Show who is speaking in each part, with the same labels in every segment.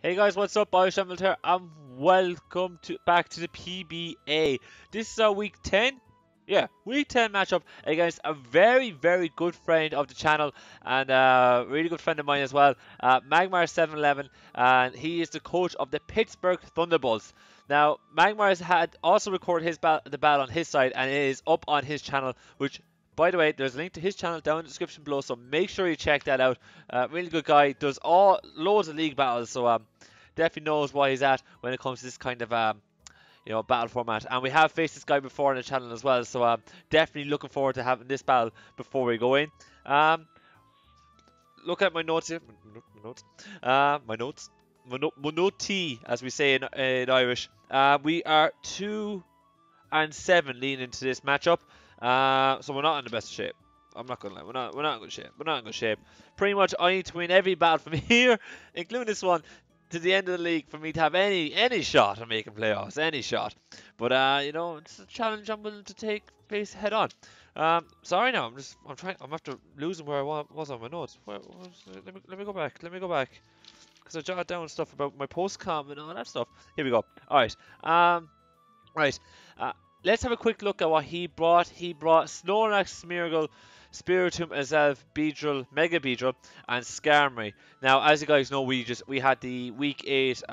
Speaker 1: Hey guys, what's up? IrishEmerald here, and welcome back to the PBA. This is our week 10. Yeah, week 10 matchup against a very good friend of the channel and a really good friend of mine as well, Magmar711, and he is the coach of the Pittsburgh Thunderbolts. Now, Magmar has had also recorded the battle on his side, and it is up on his channel, which, by the way, there's a link to his channel down in the description below, so make sure you check that out. Really good guy, does loads of league battles, so definitely knows why he's at when it comes to this kind of battle format. And we have faced this guy before on the channel as well, so definitely looking forward to having this battle before we go in. Look at my notes here, my notey, as we say in Irish. We are 2-7 leading into this matchup. So we're not in the best shape. I'm not gonna lie, we're not in good shape. We're not in good shape. Pretty much, I need to win every battle from here, including this one, to the end of the league for me to have any shot at making playoffs, any shot. But it's a challenge I'm willing to face head on. Sorry now, I'm after losing where I was on my notes. Let me go back. Let me go back, because I jotted down stuff about my post-com and all that stuff. Here we go. All right. Right. Let's have a quick look at what he brought. He brought Snorlax, Smeargle, Spiritomb, Azelf, Beedrill, Mega Beedrill, and Skarmory. Now, as you guys know, we had the week 8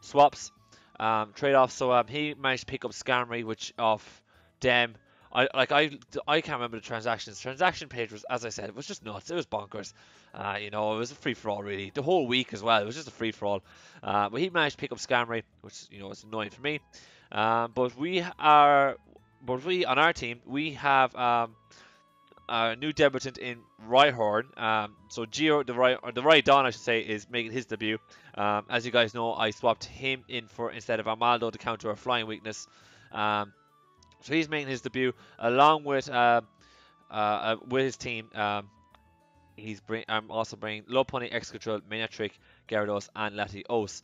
Speaker 1: swaps trade-offs. So he managed to pick up Skarmory, which off Dem. I can't remember the transactions. The transaction page was, as I said, it was just nuts. It was bonkers. It was a free for all really. The whole week as well. It was just a free for all. But he managed to pick up Skarmory, which is annoying for me. But we on our team, we have a new debutant in Rhyhorn. So Geo, the Rhydon, I should say, is making his debut. As you guys know, I swapped him in instead of Armaldo to counter a flying weakness. So he's making his debut along with his team. I'm also bringing Lopunny, Excadrill, Manectric, Gyarados, and Latios.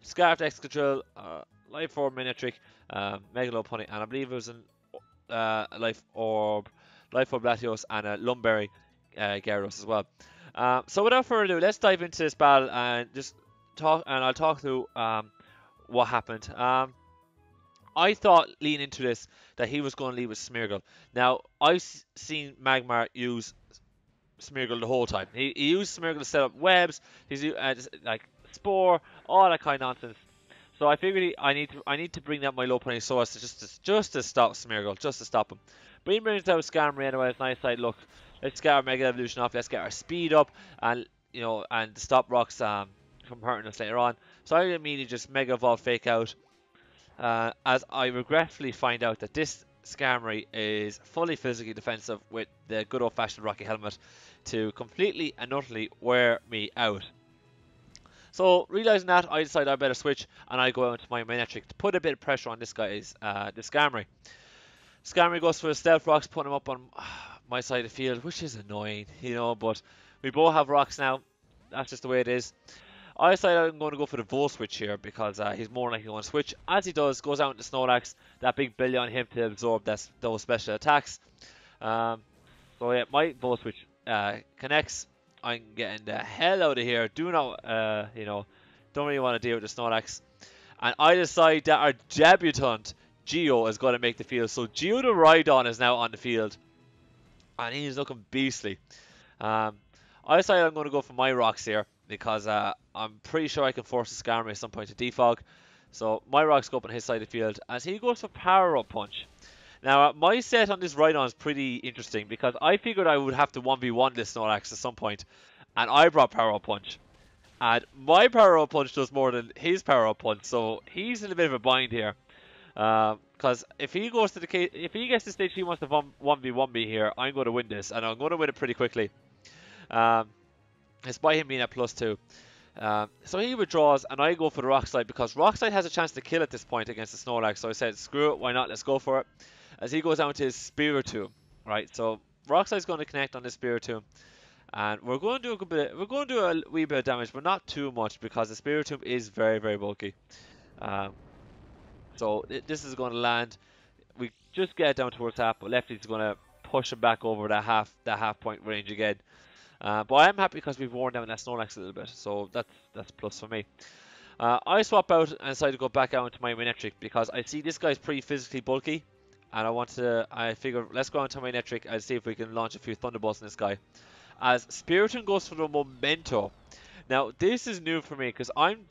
Speaker 1: Scarfed Excadrill, Life Orb, Manectric, Mega Lopunny, and I believe it was an Life Orb Latios, and a Lumberry Gyarados as well. So without further ado, let's dive into this battle and just talk. And I'll talk through what happened. I thought leading into this that he was going to lead with Smeargle. Now, I've seen Magmar use Smeargle the whole time. He used Smeargle to set up webs. He's like Spore, all that kind of nonsense. So I figured I need to bring out my Lopunny so as to just to stop Smeargle, just to stop him. But he brings out Skarmory anyway. It's nice side. Look, let's get our Mega Evolution off. Let's get our speed up, and and stop rocks from hurting us later on. So I immediately just Mega Evolve Fake Out. As I regretfully find out that this Skarmory is fully physically defensive with the good old-fashioned Rocky Helmet to completely and utterly wear me out. So, realising that, I decide I better switch, and I go out into my Manectric to put a bit of pressure on this guy's Skarmory. Skarmory goes for a Stealth Rocks, putting him up on my side of the field, which is annoying, but we both have rocks now. That's just the way it is. I decided I'm going to go for the Volt Switch here because he's more likely going to switch. As he does, goes out into Snorlax, that big belly on him to absorb those special attacks. So yeah, my Volt Switch connects. I'm getting the hell out of here. Do not, don't really want to deal with the Snorlax. And I decide that our debutant, Geo, is going to make the field. So Geo the Rhydon is now on the field. And he's looking beastly. I decided I'm going to go for my rocks here, because I'm pretty sure I can force the Skarmory at some point to defog. So my rocks go up on his side of the field as he goes for Power Up Punch. Now my set on this Rhydon is pretty interesting because I figured I would have to 1v1 this Snorlax at some point, and I brought Power Up Punch. And my Power Up Punch does more than his Power Up Punch, so he's in a bit of a bind here. Because if he gets to the stage he wants to 1v1 me here, I'm going to win this, and I'm going to win it pretty quickly. Despite him being at +2. So he withdraws, and I go for the Rock Slide because Rock Slide has a chance to kill at this point against the Snorlax. So I said, screw it, why not? Let's go for it. As he goes down to his Spiritomb, right? So Rock Slide's going to connect on this Spiritomb, and we're going to do a wee bit of damage, but not too much because the Spiritomb is very bulky. So this is going to land. We just get it down towards half, but Lefty's going to push him back over that half point range again. But I am happy because we've worn down that Snorlax a little bit, so that's plus for me. I swap out and decide to go back out into my Manectric because I see this guy's pretty physically bulky, and I figure let's go into my Manectric and see if we can launch a few Thunderbolts in this guy. As Spiritomb goes for the Memento. Now this is new for me because I'm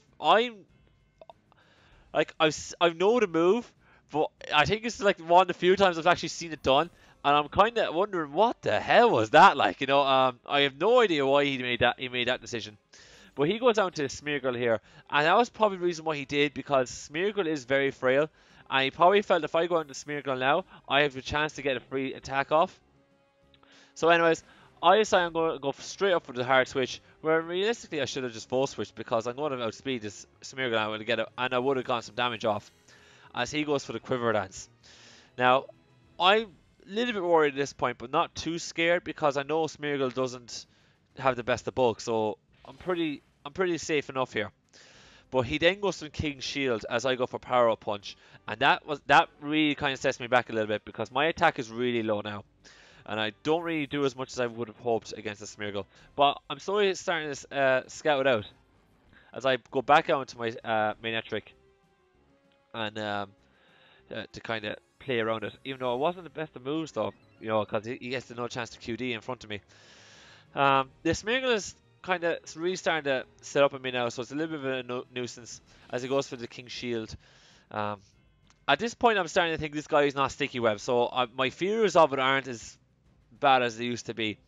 Speaker 1: like I know the move, but I think it's like one of the few times I've actually seen it done, and I'm kind of wondering what the hell was that like. I have no idea why he made that decision. But he goes down to Smeargle here, and that was probably the reason why he did, because Smeargle is very frail, and he probably felt if I go into Smeargle now, I have a chance to get a free attack off. So anyways, I decide I'm going to go straight up for the hard switch, where realistically I should have just full switched, because I'm going to outspeed this Smeargle now and get it, and I would have gotten some damage off, as he goes for the Quiver Dance. Now, I'm a little bit worried at this point, but not too scared, because I know Smeargle doesn't have the best of bulk, so I'm pretty safe enough here. But he then goes for King's Shield as I go for Power Up Punch, and that really kind of sets me back a little bit, because my attack is really low now, and I don't really do as much as I would have hoped against the Smeargle. But I'm slowly starting to scout out as I go back out into my Manectric and to kind of play around it, even though it wasn't the best of moves though, because he gets no chance to QD in front of me. The Smeargle is kind of really starting to set up on me now, so it's a little bit of a nuisance as he goes for the King's Shield. At this point, I'm starting to think this guy is not Sticky Web, so my fears of it aren't as bad as they used to be.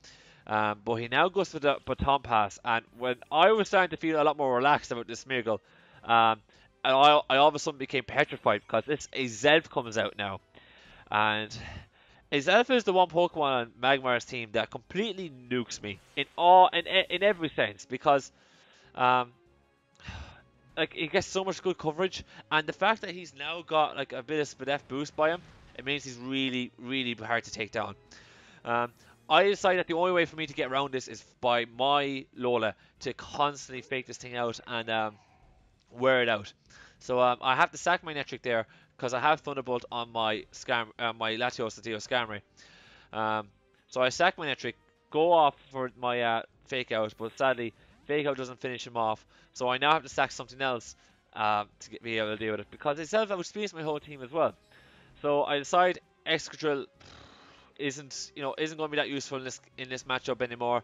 Speaker 1: But he now goes for the Baton Pass, and when I was starting to feel a lot more relaxed about this Smeargle, and I all of a sudden became petrified because this Azelf comes out now, and Azelf is the one Pokemon on Magmar's team that completely nukes me in every sense, because like he gets so much good coverage, and the fact that he's now got like a bit of Spadef boost by him, it means he's really, really hard to take down. I decided that the only way for me to get around this is by my Lola to constantly fake this thing out and wear it out. So I have to sack my Netric there because I have Thunderbolt on my my Latios Latio Skarmory. So I sack my Netric, go off for my fake out, but sadly fake out doesn't finish him off. So I now have to sack something else to be able to deal with it, because itself outspeeds my whole team as well. So I decide Excadrill isn't going to be that useful in this matchup anymore.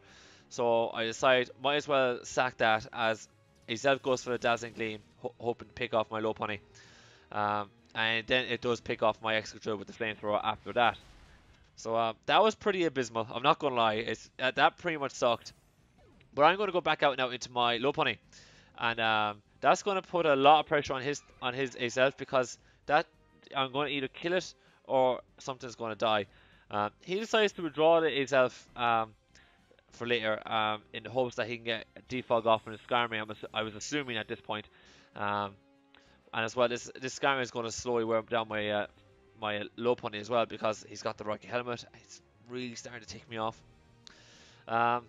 Speaker 1: So I decide might as well sack that, as Azelf goes for the Dazzling Gleam, hoping to pick off my Lopunny. And then it does pick off my Excadrill with the Flamethrower after that. So that was pretty abysmal, I'm not going to lie. That pretty much sucked. But I'm going to go back out now into my Lopunny. And that's going to put a lot of pressure on his Azelf, because that I'm going to either kill it or something's going to die. He decides to withdraw the Azelf for later, in the hopes that he can get defog off from his Skarmory. I was assuming at this point. And as well, this Skarmory is going to slowly wear down my my Lopunny as well, because he's got the Rocky Helmet. It's really starting to take me off. At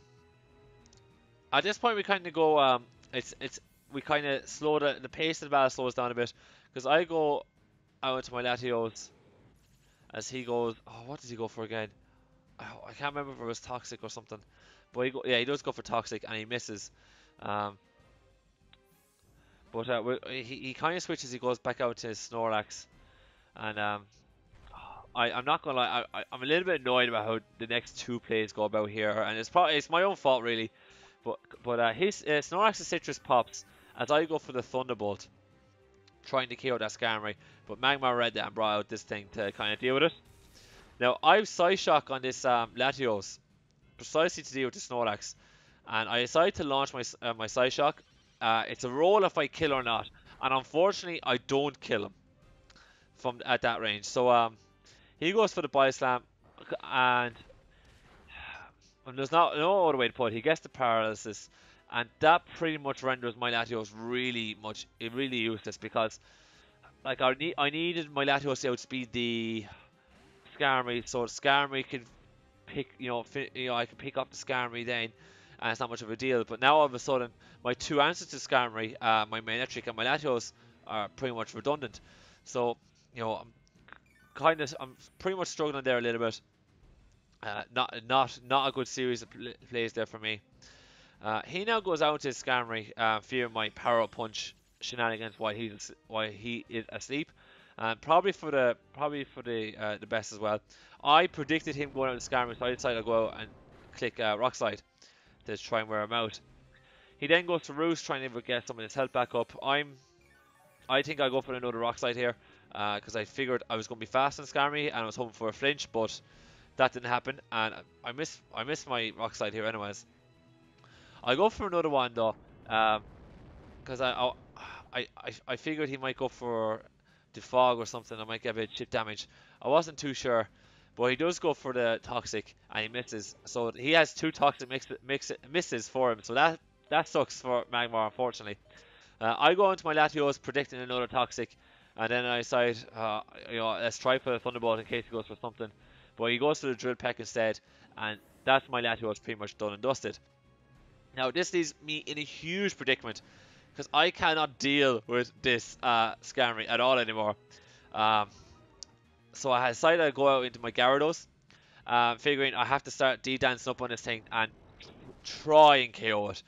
Speaker 1: this point, we kind of go. We kind of slow the pace of the battle slows down a bit, because I go out into my Latios as he goes. Oh, what does he go for again? Oh, I can't remember if it was Toxic or something. But he does go for Toxic and he misses. But he kind of switches. He goes back out to his Snorlax, and I'm not gonna lie. I'm a little bit annoyed about how the next two plays go about here, and it's my own fault really. But his Snorlax's Citrus pops as I go for the Thunderbolt, trying to KO that Skarmory. But Magmar read that and brought out this thing to kind of deal with it. Now, I have Psyshock on this Latios, precisely to deal with the Snorlax. And I decide to launch my Psyshock. It's a roll if I kill or not. And unfortunately, I don't kill him at that range. So he goes for the Bioslam. And there's no other way to put it. He gets the Paralysis. And that pretty much renders my Latios really useless, because like I needed my Latios to outspeed the Skarmory, so Skarmory can pick, I can pick up the Skarmory then, and it's not much of a deal. But now all of a sudden, my two answers to Skarmory, my Manectric and my Latios, are pretty much redundant. So I'm pretty much struggling there a little bit. Not a good series of plays there for me. He now goes out to Skarmory, fearing my power punch shenanigans while he is asleep, and probably for the best as well. I predicted him going out to Skarmory, so I decided to go out and click Rock Slide to try and wear him out. He then goes to Roost, trying to get some of his health back up. I think I'll go for another Rock Slide here, because I figured I was going to be fast on Skarmory and I was hoping for a flinch, but that didn't happen, and I missed my Rock Slide here anyways. I go for another one though, because I figured he might go for the fog or something. I might get a bit of chip damage. I wasn't too sure, but he does go for the toxic and he misses. So he has two toxic misses for him. So that sucks for Magmar, unfortunately. I go into my Latios predicting another toxic, and then I decide, let's try for the Thunderbolt in case he goes for something. But he goes for the Drill Peck instead, and that's my Latios pretty much done and dusted. Now this leaves me in a huge predicament, because I cannot deal with this Skarmory at all anymore. So I decided to go out into my Gyarados, figuring I have to start D-dancing up on this thing and try and KO it.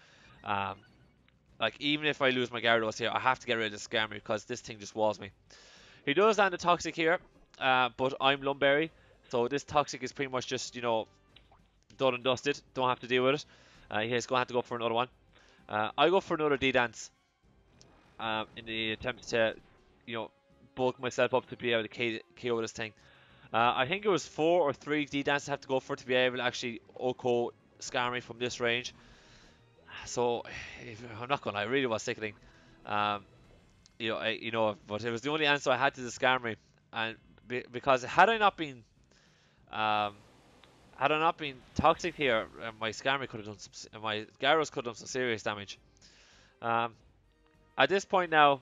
Speaker 1: Like, even if I lose my Gyarados here, I have to get rid of this Skarmory because this thing just walls me. He does land a Toxic here, but I'm Lumberry, so this Toxic is pretty much just, done and dusted. Don't have to deal with it. He's going to have to go for another one. I go for another D-Dance in the attempt to, bulk myself up to be able to KO this thing. I think it was 4 or 3 D-Dances I have to go for to be able to actually OHKO Skarmory from this range. So, I'm not going to lie, it really was sickening. But it was the only answer I had to the Skarmory. And because had I not been toxic here, my Skarmory could have done some, my Gyarados could have done some serious damage. At this point now,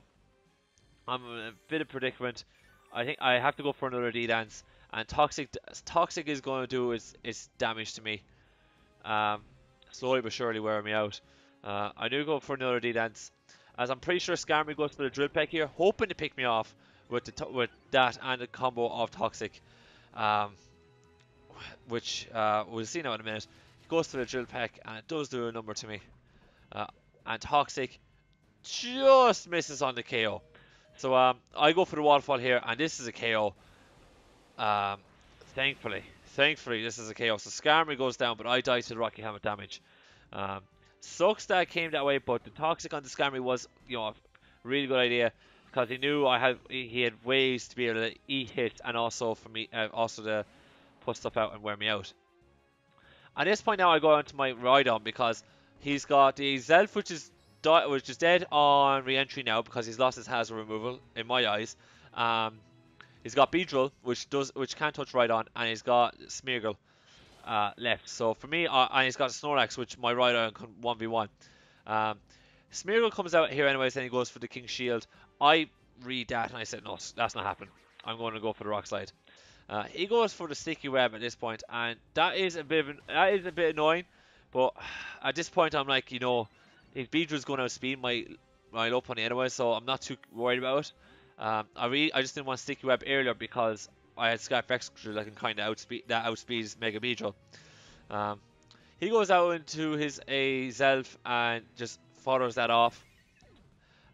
Speaker 1: I'm in a bit of predicament. I think I have to go for another D-Dance, and Toxic is going to do its damage to me. Slowly but surely wearing me out. I do go for another D-Dance, as I'm pretty sure Skarmory goes for the Drill Peck here, hoping to pick me off with that and a combo of Toxic. Which we'll see now in a minute. He goes for the Drill Peck and it does do a number to me. And Toxic just misses on the KO. So I go for the Waterfall here, and this is a KO. Thankfully this is a KO. So Skarmory goes down, but I die to the Rocky Helmet damage. Sucks that it came that way, but the Toxic on the Skarmory was, a really good idea, because he knew he had ways to be able to eat hits, and also for me, also to put stuff out and wear me out. At this point now, I go on to my Rhydon, because he's got the Zelf, which is dead on re-entry now because he's lost his hazard removal in my eyes. He's got Beedrill, which can't touch Rhydon, and he's got Smeargle left. So for me, and he's got Snorlax, which my Rhydon can 1v1. Smeargle comes out here anyways, and he goes for the King's Shield. I read that and I said, no, that's not happening. I'm going to go for the Rock Slide. He goes for the Sticky Web at this point, and that is a bit annoying. But at this point, I'm like, his Beedrill's going to outspeed my low pony anyway, so I'm not too worried about it. I just didn't want Sticky Web earlier because I had Scarf Extra that can kind of outspeeds Mega Beedrill. He goes out into his Zelf and just foders that off,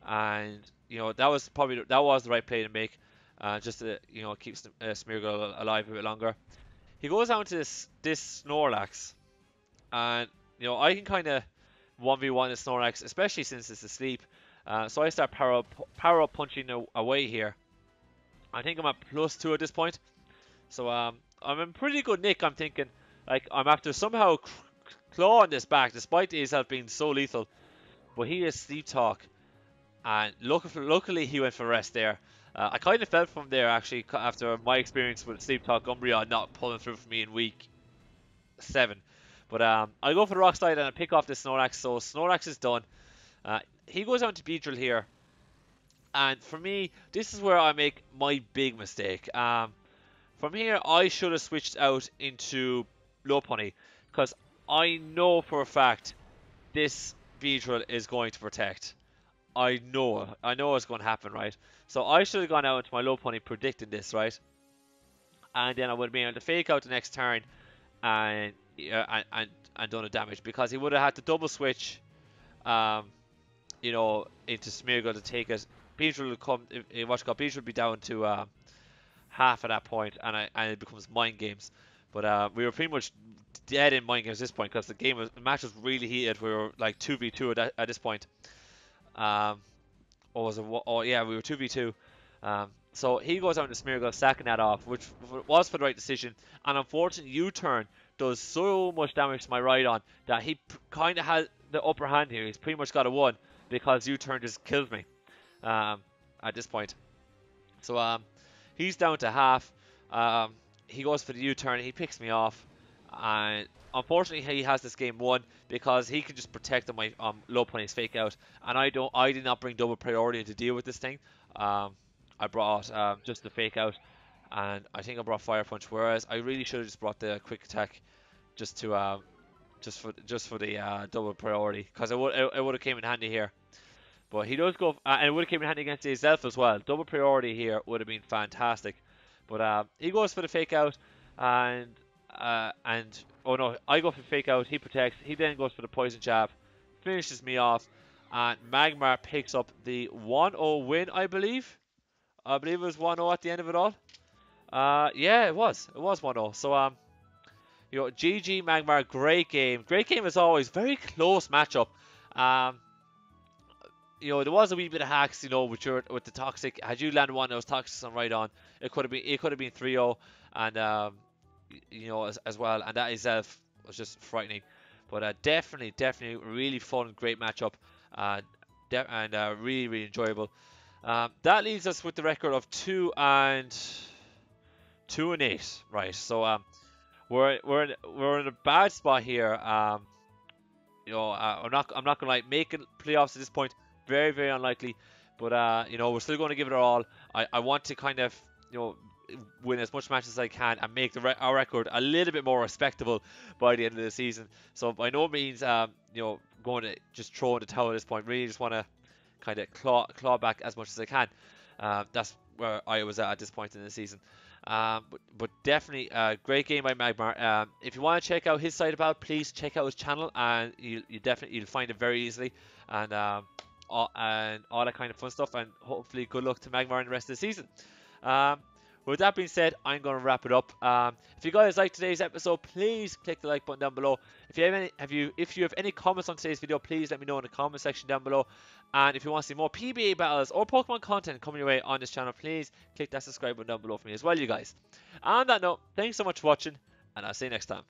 Speaker 1: and that was the right play to make. Just to keep Smeargle alive a bit longer. He goes out to this Snorlax, and I can kind of 1v1 the Snorlax, especially since it's asleep. So I start power up punching away here. I think I'm at +2 at this point, so I'm in pretty good nick. I'm thinking like I'm after somehow clawing this back, despite himself being so lethal. But he is Sleep Talk, and luckily he went for rest there. I kind of felt from there, actually, after my experience with Sleep Talk Umbreon not pulling through for me in week 7. But I go for the Rock Slide and I pick off the Snorlax, so Snorlax is done. He goes on to Beedrill here. And for me, this is where I make my big mistake. From here, I should have switched out into Lopunny, because I know for a fact this Beedrill is going to protect. I know it's going to happen, right? So I should have gone out into my Lopunny predicting this, right? And then I would have been able to fake out the next turn and done a damage, because he would have had to double switch, you know, into Smeargle to take it. Beatrice will come. Beatrice will be down to half at that point, and it becomes mind games. But we were pretty much dead in mind games at this point, because the match was really heated. We were like 2v2 at this point. Or was it? Oh yeah, we were 2v2. So he goes out to Smeargle, sacking that off, which was for the right decision. And unfortunately, U-turn does so much damage to my Rhydon that he kind of has the upper hand here. He's pretty much got a 1, because U-turn just kills me at this point. So he's down to half. He goes for the U-turn. He picks me off, and unfortunately he has this game won, because he can just protect on my low playing fake out, and I did not bring double priority to deal with this thing. I brought just the fake out, and I think I brought fire punch, whereas I really should have just brought the quick attack, just to just for the double priority, because it would have came in handy here. But he does go, and it would have came in handy against himself as well. Double priority here would have been fantastic. But he goes for the fake out, and oh no, I go for the fake out. He protects. He then goes for the poison jab, finishes me off, and Magmar picks up the 1-0 win. I believe it was 1-0 at the end of it all. Yeah, it was 1-0. So you know, GG Magmar, great game as always. Very close matchup. You know, there was a wee bit of hacks, you know, with the toxic. Had you landed one that was toxic on right on, it could have been 3-0, and you know, as well, and that itself was just frightening. But definitely really fun, great matchup, and really enjoyable. That leaves us with the record of 2-8, right? So we're in a bad spot here. You know, I'm not gonna like making playoffs at this point. Very unlikely, but you know, we're still going to give it our all. I want to kind of, you know, win as much matches as I can and make our record a little bit more respectable by the end of the season. So by no means, you know, going to just throw in the towel at this point. Really just want to kind of claw back as much as I can. That's where I was at this point in the season. But definitely a great game by Magmar. If you want to check out his site about, please check out his channel, and you'll find it very easily, and all that kind of fun stuff. And hopefully good luck to Magmar in the rest of the season. With that being said, I'm going to wrap it up. If you guys liked today's episode, please click the like button down below. If you have any comments on today's video, please let me know in the comment section down below. And if you want to see more PBA battles or Pokemon content coming your way on this channel, please click that subscribe button down below for me as well, you guys. On that note, thanks so much for watching, and I'll see you next time.